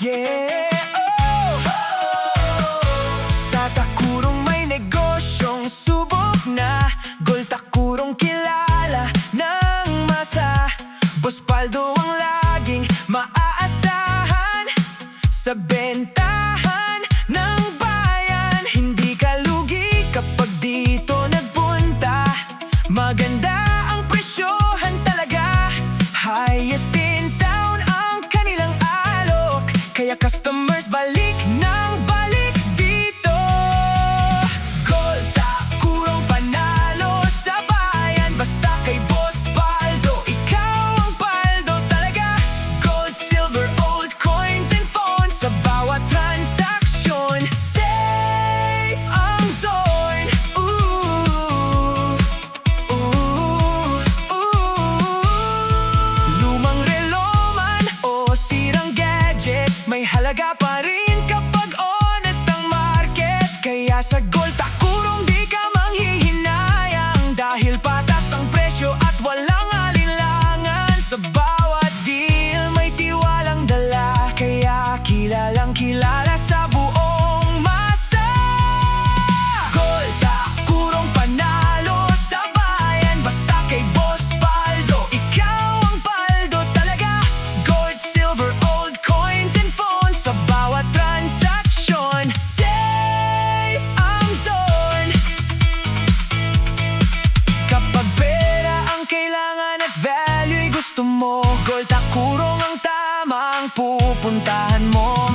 Yeah, oh! Sa Takurong may negosyong subok na, Gold Takurong kilala ng masa. Boss Paldo ang laging maaasahan sa bentahan ng bayan. Hindi ka lugi kapag dito nagpunta. Maganda ang presyohan talaga. Highest in town ang kanilang alok, kaya customers balik ng balik dito. Gold Takurong panalo sa bayan. Basta kay Boss Paldo, ikaw ang paldo talaga. Gold, silver, old coins and phones, sa bawat transaksyon safe ang zone. Ooh, ooh, ooh. Lumang relo man o sirang gadget, may halaga pa rin kapag honest ang market. Kaya sa Gold Takurong di ka manghihinayang, dahil patas ang presyo at walang alinlangan. Sa bawat deal may tiwalang dala, kaya kilalang kilala sa buong masa. Gold Takurong panalo sa bayan. Basta kay Boss Paldo, ikaw ang paldo talaga. Gold, silver, old coins and phones, sa bawat transaksyon safe ang zone. Kapag pera ang kailangan at value ay gusto mo, Gold Takurong ang tamang pupuntahan mo.